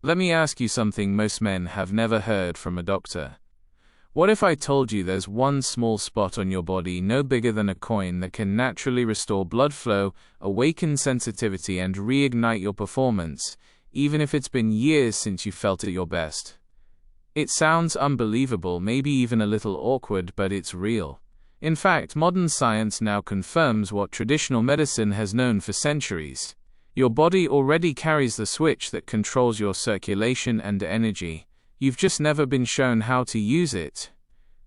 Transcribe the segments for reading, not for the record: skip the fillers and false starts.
Let me ask you something most men have never heard from a doctor. What if I told you there's one small spot on your body no bigger than a coin that can naturally restore blood flow, awaken sensitivity, and reignite your performance, even if it's been years since you felt at your best? It sounds unbelievable, maybe even a little awkward, but it's real. In fact, modern science now confirms what traditional medicine has known for centuries. Your body already carries the switch that controls your circulation and energy. You've just never been shown how to use it.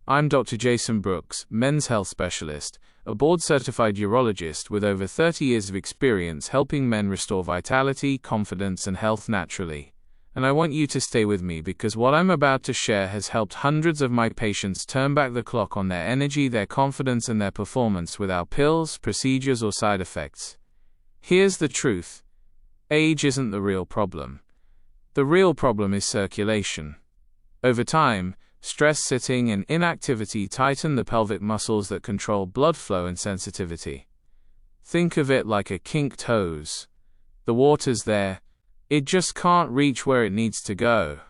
I'm Dr. Jason Brooks, men's health specialist, a board-certified urologist with over 30 years of experience helping men restore vitality, confidence, and health naturally. And I want you to stay with me because what I'm about to share has helped hundreds of my patients turn back the clock on their energy, their confidence, and their performance without pills, procedures, or side effects. Here's the truth. Age isn't the real problem. The real problem is circulation. Over time, stress, sitting, and inactivity tighten the pelvic muscles that control blood flow and sensitivity. Think of it like a kinked hose. The water's there. It just can't reach where it needs to go.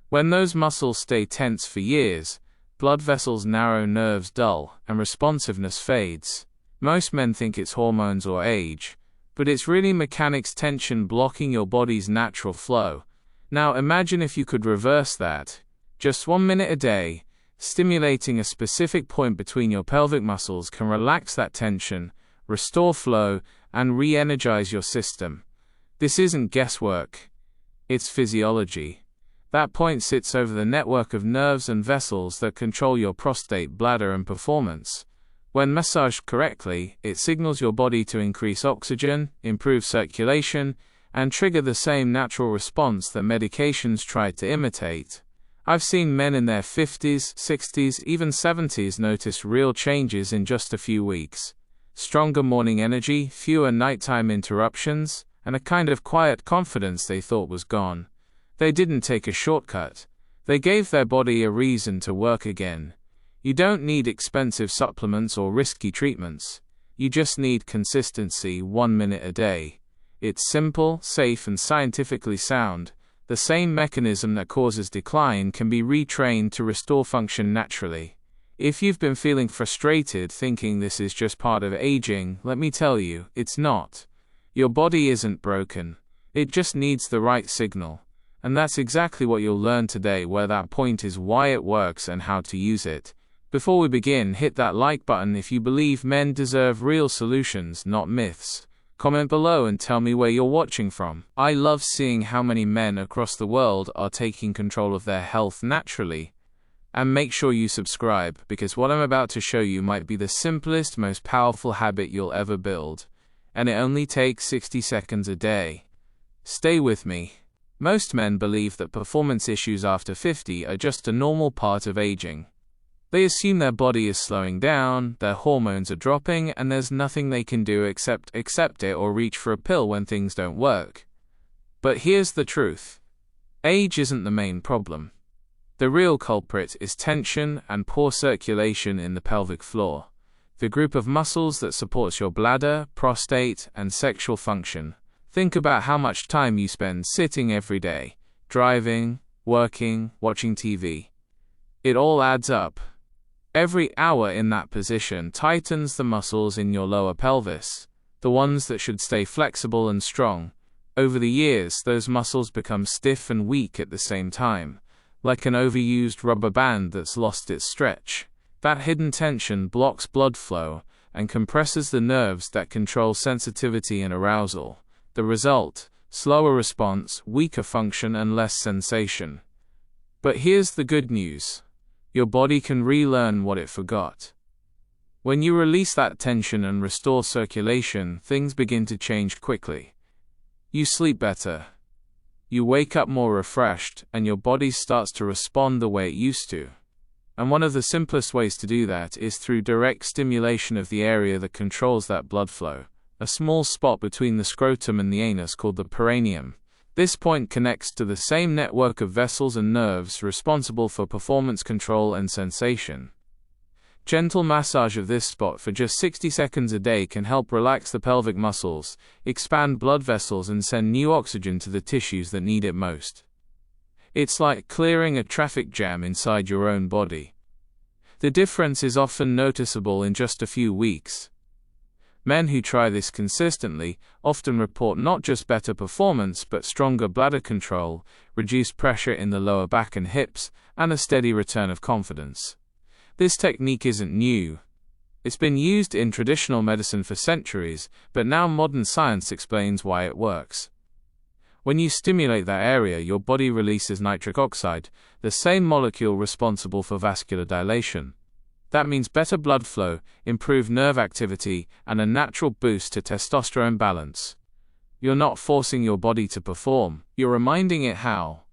When those muscles stay tense for years, blood vessels narrow, nerves dull, and responsiveness fades. Most men think it's hormones or age, but it's really mechanics, tension blocking your body's natural flow. Now imagine if you could reverse that. Just 1 minute a day, stimulating a specific point between your pelvic muscles can relax that tension, restore flow, and re-energize your system. This isn't guesswork. It's physiology. That point sits over the network of nerves and vessels that control your prostate, bladder, and performance. When massaged correctly, it signals your body to increase oxygen, improve circulation, and trigger the same natural response that medications try to imitate. I've seen men in their 50s, 60s, even 70s notice real changes in just a few weeks. Stronger morning energy, fewer nighttime interruptions, and a kind of quiet confidence they thought was gone. They didn't take a shortcut. They gave their body a reason to work again. You don't need expensive supplements or risky treatments. You just need consistency, 1 minute a day. It's simple, safe, and scientifically sound. The same mechanism that causes decline can be retrained to restore function naturally. If you've been feeling frustrated thinking this is just part of aging, let me tell you, it's not. Your body isn't broken. It just needs the right signal. And that's exactly what you'll learn today, where that point is, why it works, and how to use it. Before we begin, hit that like button if you believe men deserve real solutions, not myths. Comment below and tell me where you're watching from. I love seeing how many men across the world are taking control of their health naturally. And make sure you subscribe, because what I'm about to show you might be the simplest, most powerful habit you'll ever build. And it only takes 60 seconds a day. Stay with me. Most men believe that performance issues after 50 are just a normal part of aging. They assume their body is slowing down, their hormones are dropping, and there's nothing they can do except accept it or reach for a pill when things don't work. But here's the truth. Age isn't the main problem. The real culprit is tension and poor circulation in the pelvic floor, the group of muscles that supports your bladder, prostate, and sexual function. Think about how much time you spend sitting every day, driving, working, watching TV. It all adds up. Every hour in that position tightens the muscles in your lower pelvis, the ones that should stay flexible and strong. Over the years, those muscles become stiff and weak at the same time, like an overused rubber band that's lost its stretch. That hidden tension blocks blood flow and compresses the nerves that control sensitivity and arousal. The result: slower response, weaker function, and less sensation. But here's the good news. Your body can relearn what it forgot. When you release that tension and restore circulation, things begin to change quickly. You sleep better. You wake up more refreshed, and your body starts to respond the way it used to. And one of the simplest ways to do that is through direct stimulation of the area that controls that blood flow, a small spot between the scrotum and the anus called the perineum. This point connects to the same network of vessels and nerves responsible for performance control and sensation. Gentle massage of this spot for just 60 seconds a day can help relax the pelvic muscles, expand blood vessels, and send new oxygen to the tissues that need it most. It's like clearing a traffic jam inside your own body. The difference is often noticeable in just a few weeks. Men who try this consistently often report not just better performance but stronger bladder control, reduced pressure in the lower back and hips, and a steady return of confidence. This technique isn't new. It's been used in traditional medicine for centuries, but now modern science explains why it works. When you stimulate that area, your body releases nitric oxide, the same molecule responsible for vascular dilation. That means better blood flow, improved nerve activity, and a natural boost to testosterone balance. You're not forcing your body to perform, you're reminding it how.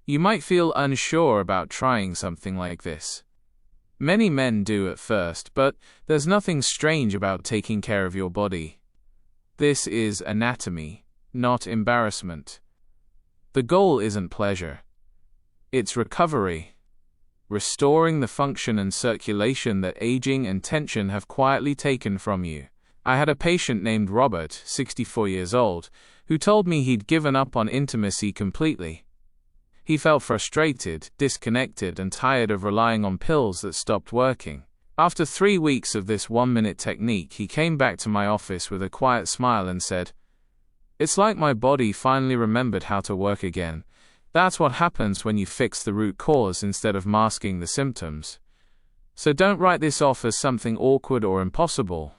You might feel unsure about trying something like this. Many men do at first, but there's nothing strange about taking care of your body. This is anatomy, not embarrassment. The goal isn't pleasure. It's recovery. Restoring the function and circulation that aging and tension have quietly taken from you. I had a patient named Robert, 64 years old, who told me he'd given up on intimacy completely. He felt frustrated, disconnected, and tired of relying on pills that stopped working. After 3 weeks of this 1-minute technique, he came back to my office with a quiet smile and said, "It's like my body finally remembered how to work again." That's what happens when you fix the root cause instead of masking the symptoms. So don't write this off as something awkward or impossible.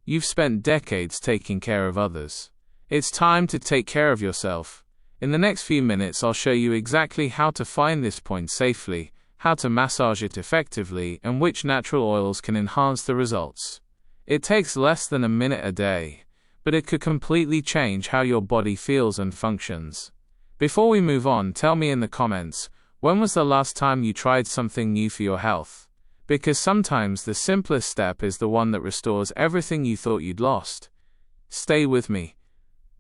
You've spent decades taking care of others. It's time to take care of yourself. In the next few minutes, I'll show you exactly how to find this point safely, how to massage it effectively, and which natural oils can enhance the results. It takes less than a minute a day, but it could completely change how your body feels and functions. Before we move on, tell me in the comments, when was the last time you tried something new for your health? Because sometimes the simplest step is the one that restores everything you thought you'd lost. Stay with me.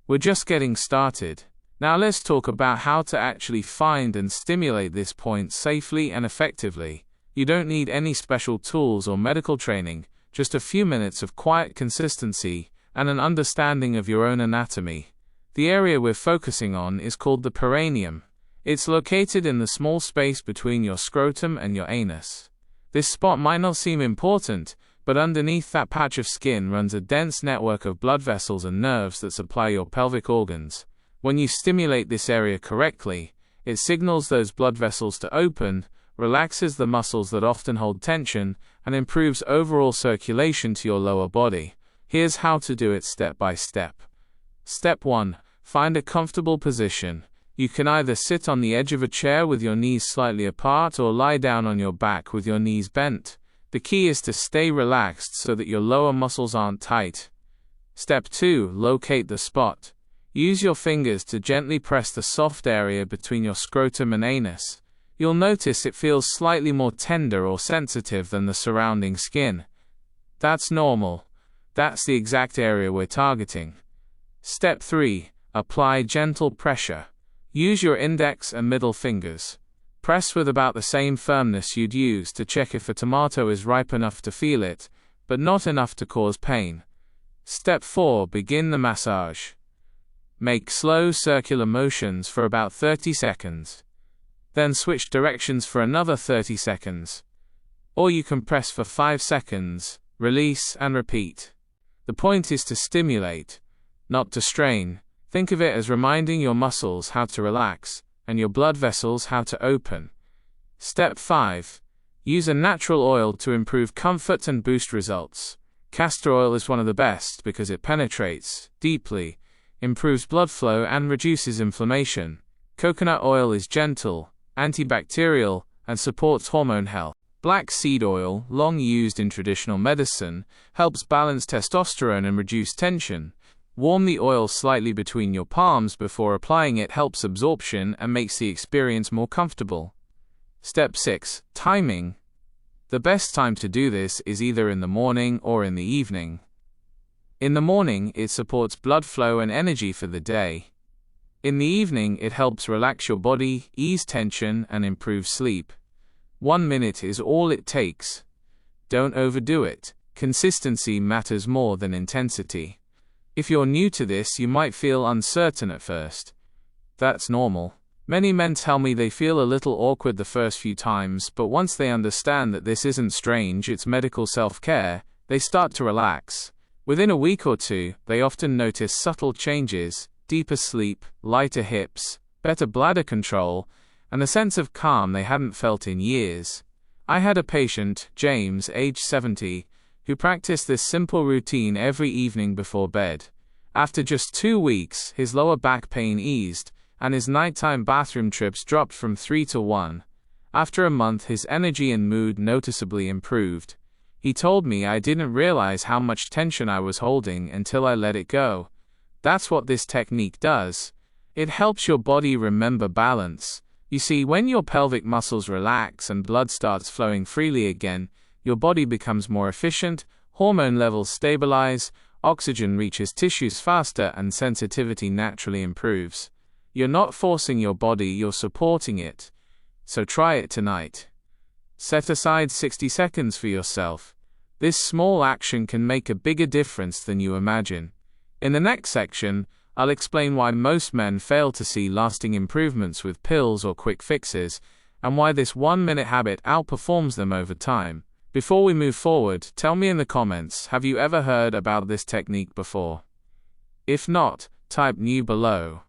We're just getting started. Now let's talk about how to actually find and stimulate this point safely and effectively. You don't need any special tools or medical training, just a few minutes of quiet consistency and an understanding of your own anatomy. The area we're focusing on is called the perineum. It's located in the small space between your scrotum and your anus. This spot might not seem important, but underneath that patch of skin runs a dense network of blood vessels and nerves that supply your pelvic organs. When you stimulate this area correctly, it signals those blood vessels to open, relaxes the muscles that often hold tension, and improves overall circulation to your lower body. Here's how to do it step by step. Step 1. Find a comfortable position. You can either sit on the edge of a chair with your knees slightly apart or lie down on your back with your knees bent. The key is to stay relaxed so that your lower muscles aren't tight. Step 2. Locate the spot. Use your fingers to gently press the soft area between your scrotum and anus. You'll notice it feels slightly more tender or sensitive than the surrounding skin. That's normal. That's the exact area we're targeting. Step 3. Apply gentle pressure. Use your index and middle fingers. Press with about the same firmness you'd use to check if a tomato is ripe enough to feel it, but not enough to cause pain. Step 4. Begin the massage. Make slow circular motions for about 30 seconds. Then switch directions for another 30 seconds. Or you can press for 5 seconds, release and repeat. The point is to stimulate, not to strain. Think of it as reminding your muscles how to relax, and your blood vessels how to open. Step 5. Use a natural oil to improve comfort and boost results. Castor oil is one of the best because it penetrates deeply, improves blood flow and reduces inflammation. Coconut oil is gentle, antibacterial, and supports hormone health. Black seed oil, long used in traditional medicine, helps balance testosterone and reduce tension. Warm the oil slightly between your palms before applying it helps absorption and makes the experience more comfortable. Step 6. Timing. The best time to do this is either in the morning or in the evening. In the morning, it supports blood flow and energy for the day. In the evening, it helps relax your body, ease tension, and improve sleep. 1 minute is all it takes. Don't overdo it. Consistency matters more than intensity. If you're new to this, you might feel uncertain at first. That's normal. Many men tell me they feel a little awkward the first few times, but once they understand that this isn't strange, it's medical self-care, they start to relax. Within a week or two, they often notice subtle changes: deeper sleep, lighter hips, better bladder control, and a sense of calm they hadn't felt in years. I had a patient, James, age 70, who practiced this simple routine every evening before bed. After just 2 weeks, his lower back pain eased, and his nighttime bathroom trips dropped from 3 to 1. After a month, his energy and mood noticeably improved. He told me, "I didn't realize how much tension I was holding until I let it go." That's what this technique does. It helps your body remember balance. You see, when your pelvic muscles relax and blood starts flowing freely again, your body becomes more efficient, hormone levels stabilize, oxygen reaches tissues faster, and sensitivity naturally improves. You're not forcing your body, you're supporting it. So try it tonight. Set aside 60 seconds for yourself. This small action can make a bigger difference than you imagine. In the next section, I'll explain why most men fail to see lasting improvements with pills or quick fixes, and why this 1-minute habit outperforms them over time. Before we move forward, tell me in the comments, have you ever heard about this technique before? If not, type new below.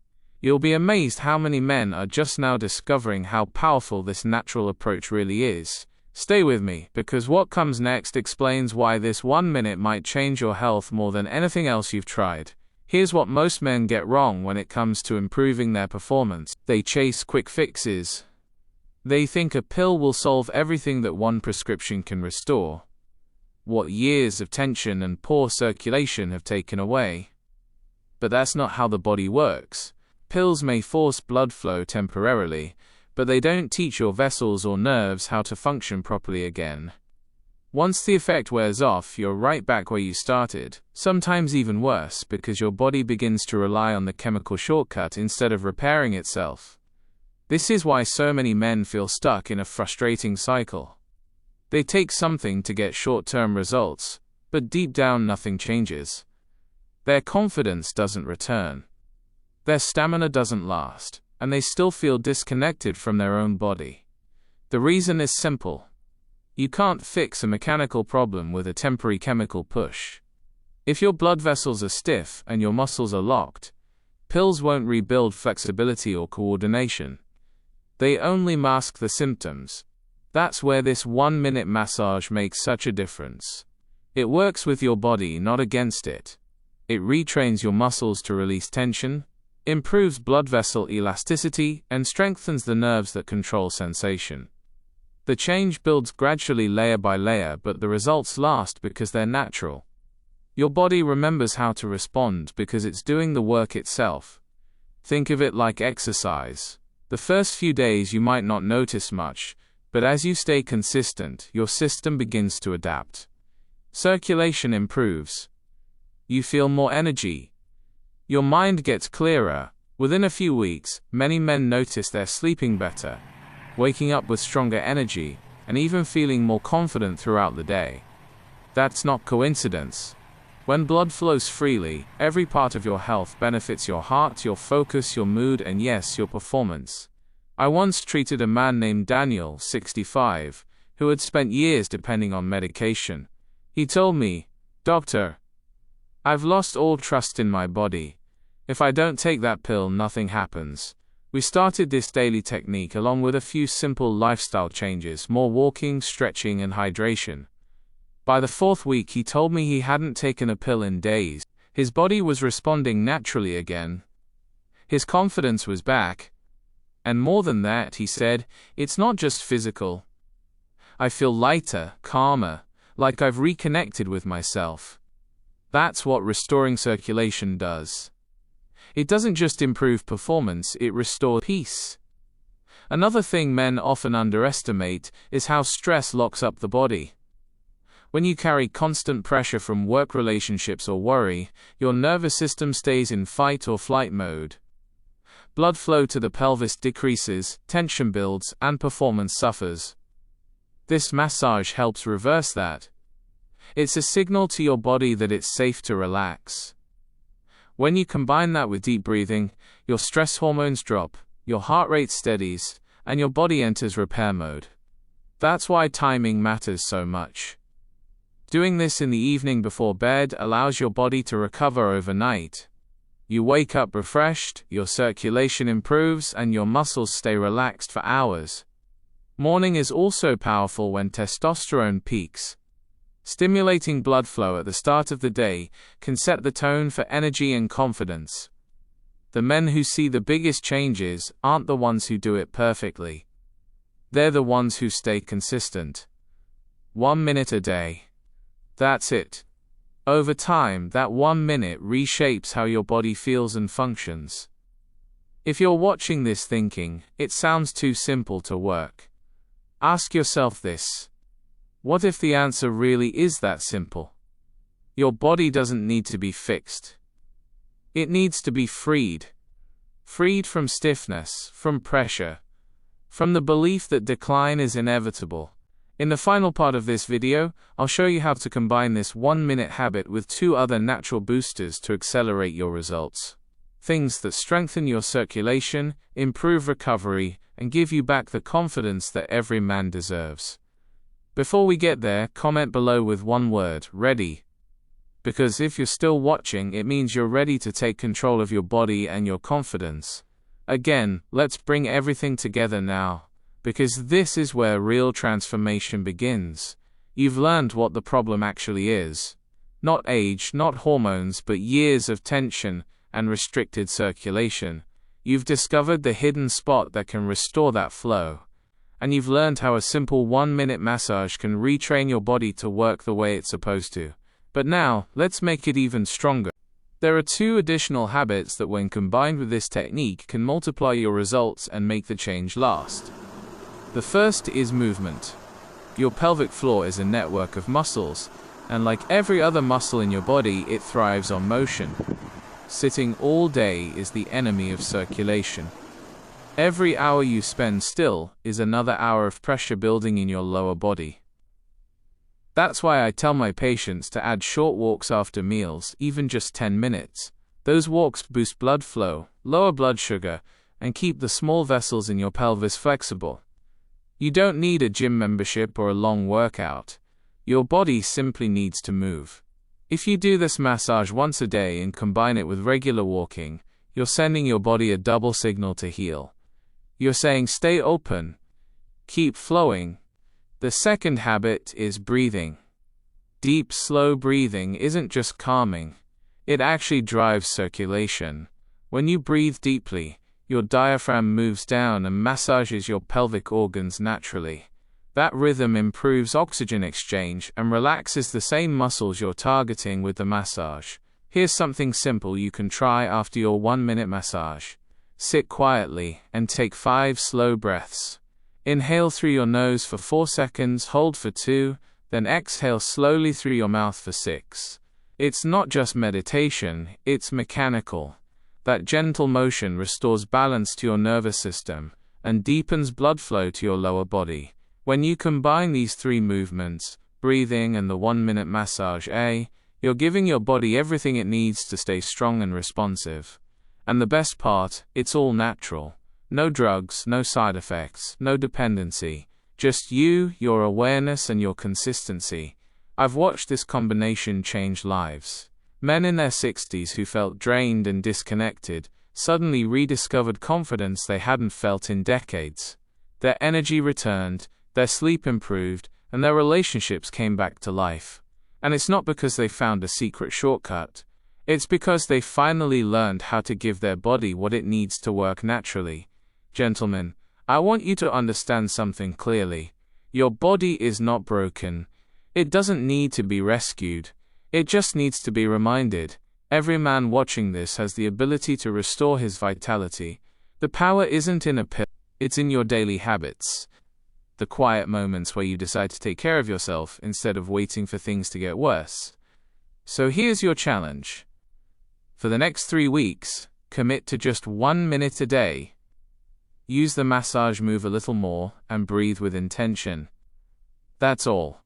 You'll be amazed how many men are just now discovering how powerful this natural approach really is. Stay with me, because what comes next explains why this 1 minute might change your health more than anything else you've tried. Here's what most men get wrong when it comes to improving their performance. They chase quick fixes. They think a pill will solve everything that one prescription can restore. What years of tension and poor circulation have taken away. But that's not how the body works. Pills may force blood flow temporarily, but they don't teach your vessels or nerves how to function properly again. Once the effect wears off, you're right back where you started, sometimes even worse, because your body begins to rely on the chemical shortcut instead of repairing itself. This is why so many men feel stuck in a frustrating cycle. They take something to get short-term results, but deep down nothing changes. Their confidence doesn't return. Their stamina doesn't last, and they still feel disconnected from their own body. The reason is simple. You can't fix a mechanical problem with a temporary chemical push. If your blood vessels are stiff and your muscles are locked, pills won't rebuild flexibility or coordination. They only mask the symptoms. That's where this 1-minute massage makes such a difference. It works with your body, not against it. It retrains your muscles to release tension, improves blood vessel elasticity, and strengthens the nerves that control sensation. The change builds gradually, layer by layer, but the results last because they're natural. Your body remembers how to respond because it's doing the work itself. Think of it like exercise. The first few days you might not notice much, but as you stay consistent, your system begins to adapt. Circulation improves. You feel more energy. Your mind gets clearer. Within a few weeks, many men notice they're sleeping better, waking up with stronger energy, and even feeling more confident throughout the day. That's not coincidence. When blood flows freely, every part of your health benefits: your heart, your focus, your mood, and yes, your performance. I once treated a man named Daniel, 65, who had spent years depending on medication. He told me, "Doctor, I've lost all trust in my body. If I don't take that pill, nothing happens." We started this daily technique along with a few simple lifestyle changes: more walking, stretching, and hydration. By the 4th week, he told me he hadn't taken a pill in days. His body was responding naturally again. His confidence was back. And more than that, he said, it's not just physical. I feel lighter, calmer, like I've reconnected with myself. That's what restoring circulation does. It doesn't just improve performance, it restores peace. Another thing men often underestimate is how stress locks up the body. When you carry constant pressure from work, relationships, or worry, your nervous system stays in fight or flight mode. Blood flow to the pelvis decreases, tension builds, and performance suffers. This massage helps reverse that. It's a signal to your body that it's safe to relax. When you combine that with deep breathing, your stress hormones drop, your heart rate steadies, and your body enters repair mode. That's why timing matters so much. Doing this in the evening before bed allows your body to recover overnight. You wake up refreshed, your circulation improves, and your muscles stay relaxed for hours. Morning is also powerful when testosterone peaks. Stimulating blood flow at the start of the day can set the tone for energy and confidence. The men who see the biggest changes aren't the ones who do it perfectly. They're the ones who stay consistent. 1 minute a day. That's it. Over time, that 1 minute reshapes how your body feels and functions. If you're watching this thinking, it sounds too simple to work, ask yourself this. What if the answer really is that simple? Your body doesn't need to be fixed. It needs to be freed. Freed from stiffness, from pressure, from the belief that decline is inevitable. In the final part of this video, I'll show you how to combine this 1-minute habit with 2 other natural boosters to accelerate your results. Things that strengthen your circulation, improve recovery, and give you back the confidence that every man deserves. Before we get there, comment below with one word, ready. Because if you're still watching, it means you're ready to take control of your body and your confidence. Again, let's bring everything together now. Because this is where real transformation begins. You've learned what the problem actually is. Not age, not hormones, but years of tension and restricted circulation. You've discovered the hidden spot that can restore that flow. And you've learned how a simple 1-minute massage can retrain your body to work the way it's supposed to. But now, let's make it even stronger. There are 2 additional habits that, when combined with this technique, can multiply your results and make the change last. The first is movement. Your pelvic floor is a network of muscles, and like every other muscle in your body, it thrives on motion. Sitting all day is the enemy of circulation. Every hour you spend still is another hour of pressure building in your lower body. That's why I tell my patients to add short walks after meals, even just 10 minutes. Those walks boost blood flow, lower blood sugar, and keep the small vessels in your pelvis flexible. You don't need a gym membership or a long workout. Your body simply needs to move. If you do this massage once a day and combine it with regular walking, you're sending your body a double signal to heal. You're saying stay open, keep flowing. The second habit is breathing. Deep, slow breathing isn't just calming. It actually drives circulation. When you breathe deeply, your diaphragm moves down and massages your pelvic organs naturally. That rhythm improves oxygen exchange and relaxes the same muscles you're targeting with the massage. Here's something simple you can try after your 1-minute massage. Sit quietly and take 5 slow breaths. Inhale through your nose for 4 seconds, hold for 2, then exhale slowly through your mouth for 6. It's not just meditation, it's mechanical. That gentle motion restores balance to your nervous system and deepens blood flow to your lower body. When you combine these 3 movements, breathing and the 1-minute massage, you're giving your body everything it needs to stay strong and responsive. And the best part, it's all natural. No drugs, no side effects, no dependency. Just you, your awareness, and your consistency. I've watched this combination change lives. Men in their 60s who felt drained and disconnected suddenly rediscovered confidence they hadn't felt in decades. Their energy returned, their sleep improved, and their relationships came back to life. And it's not because they found a secret shortcut. It's because they finally learned how to give their body what it needs to work naturally. Gentlemen, I want you to understand something clearly. Your body is not broken. It doesn't need to be rescued. It just needs to be reminded. Every man watching this has the ability to restore his vitality. The power isn't in a pill, it's in your daily habits. The quiet moments where you decide to take care of yourself instead of waiting for things to get worse. So here's your challenge. For the next 3 weeks, commit to just 1 minute a day. Use the massage move a little more and breathe with intention. That's all.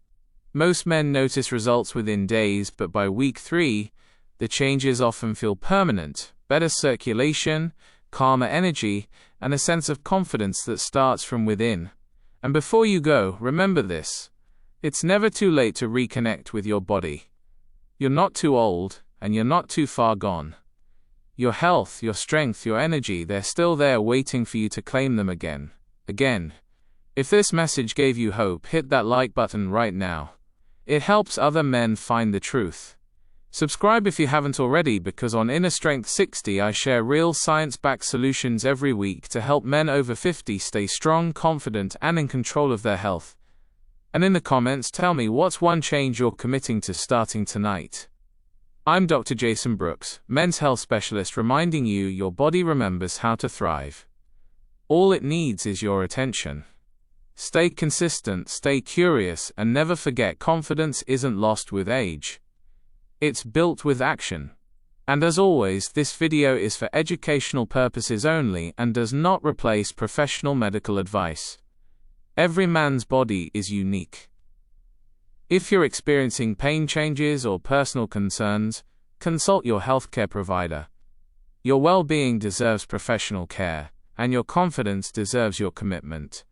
Most men notice results within days, but by week 3, the changes often feel permanent. Better circulation, calmer energy, and a sense of confidence that starts from within. And before you go, remember this: it's never too late to reconnect with your body. You're not too old, and you're not too far gone. Your health, your strength, your energy, they're still there waiting for you to claim them again. If this message gave you hope, hit that like button right now. It helps other men find the truth. Subscribe if you haven't already, because on Inner Strength 60 I share real science-backed solutions every week to help men over 50 stay strong, confident, and in control of their health. And in the comments, tell me what's one change you're committing to starting tonight. I'm Dr. Jason Brooks, men's health specialist, reminding you your body remembers how to thrive. All it needs is your attention. Stay consistent, stay curious, and never forget, confidence isn't lost with age. It's built with action. And as always, this video is for educational purposes only and does not replace professional medical advice. Every man's body is unique. If you're experiencing pain changes or personal concerns, consult your healthcare provider. Your well-being deserves professional care, and your confidence deserves your commitment.